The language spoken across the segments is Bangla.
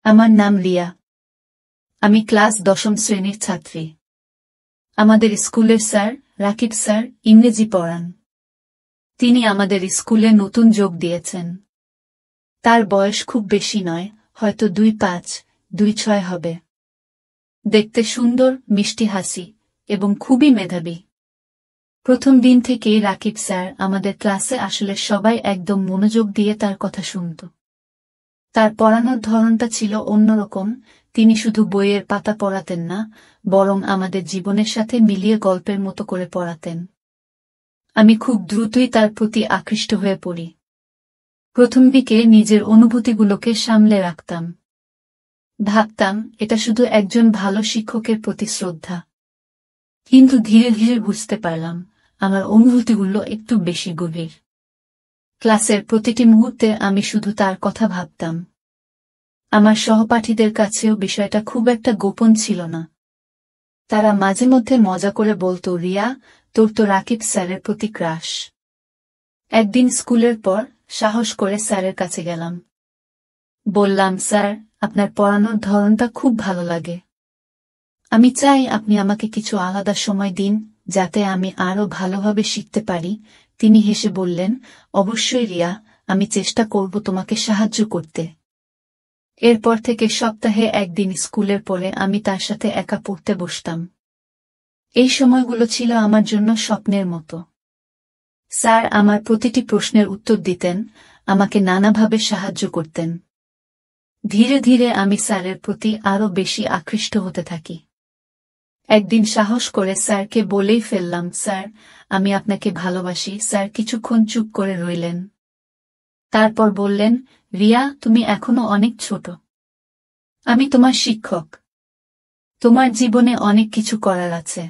আমার নাম রিয়া। আমি ক্লাস 10ম শ্রেণীর ছাত্রী। আমাদের স্কুলের স্যার রাকিব স্যার ইংরেজি পড়ান। তিনি আমাদের স্কুলে নতুন যোগ দিয়েছেন। তার বয়স খুব বেশি নয়, হয়তো 25-26 হবে। দেখতে সুন্দর, মিষ্টি হাসি এবং খুবই মেধাবী। প্রথম দিন থেকেই রাকিব স্যার আমাদের ক্লাসে আসলে সবাই একদম মনোযোগ দিয়ে তার কথা শুনত। তার পড়ানোর ধরনটা ছিল অন্যরকম। তিনি শুধু বইয়ের পাতা পড়াতেন না, বরং আমাদের জীবনের সাথে মিলিয়ে গল্পের মতো করে পড়াতেন। আমি খুব দ্রুতই তার প্রতি আকৃষ্ট হয়ে পড়ি। প্রথম দিকে নিজের অনুভূতিগুলোকে সামলে রাখতাম। ভাবতাম এটা শুধু একজন ভালো শিক্ষকের প্রতি শ্রদ্ধা। কিন্তু ধীরে ধীরে বুঝতে পারলাম আমার অনুভূতিগুলো একটু বেশি গভীর। ক্লাসের প্রতিটি মুহূর্তে আমি শুধু তার কথা ভাবতাম। আমার সহপাঠীদের কাছেও বিষয়টা খুব একটা গোপন ছিল না। তারা মাঝে মধ্যে মজা করে বলতো, রিয়া, তোর তো রাকিব স্যারের প্রতি ক্রাশ। একদিন স্কুলের পর সাহস করে স্যারের কাছে গেলাম। বললাম, স্যার, আপনার পড়ানোর ধরনটা খুব ভালো লাগে। আমি চাই আপনি আমাকে কিছু আলাদা সময় দিন, যাতে আমি আরো ভালোভাবে শিখতে পারি। তিনি হেসে বললেন, অবশ্যই রিয়া, আমি চেষ্টা করব তোমাকে সাহায্য করতে। এরপর থেকে সপ্তাহে একদিন স্কুলের পরে আমি তার সাথে একা পড়তে বসতাম। এই সময়গুলো ছিল আমার জন্য স্বপ্নের মতো। স্যার আমার প্রতিটি প্রশ্নের উত্তর দিতেন, আমাকে নানাভাবে সাহায্য করতেন। ধীরে ধীরে আমি স্যারের প্রতি আরো বেশি আকৃষ্ট হতে থাকি। একদিন সাহস করে স্যারকে বলেই ফেললাম, স্যার, আমি আপনাকে ভালোবাসি। স্যার কিছুক্ষণ চুপ করে রইলেন। তারপর বললেন, রিয়া, তুমি এখনো অনেক ছোট। আমি তোমার শিক্ষক। তোমার জীবনে অনেক কিছু করার আছে।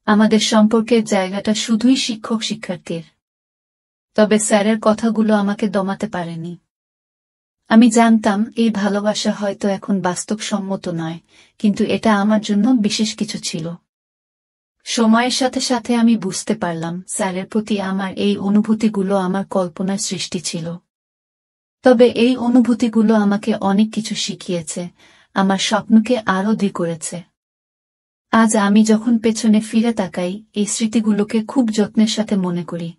আমাদের সম্পর্কের জায়গাটা শুধুই শিক্ষক শিক্ষার্থীর। তবে স্যারের কথাগুলো আমাকে দমাতে পারেনি। আমি জানতাম এই ভালোবাসা হয়তো এখন বাস্তবসম্মত নয়, কিন্তু এটা আমার জন্য বিশেষ কিছু ছিল। সময়ের সাথে সাথে আমি বুঝতে পারলাম স্যারের প্রতি আমার এই অনুভূতিগুলো আমার কল্পনার সৃষ্টি ছিল। তবে এই অনুভূতিগুলো আমাকে অনেক কিছু শিখিয়েছে, আমার স্বপ্নকে আরো দৃঢ় করেছে। আজ আমি যখন পেছনে ফিরে তাকাই, এই স্মৃতিগুলোকে খুব যত্নের সাথে মনে করি।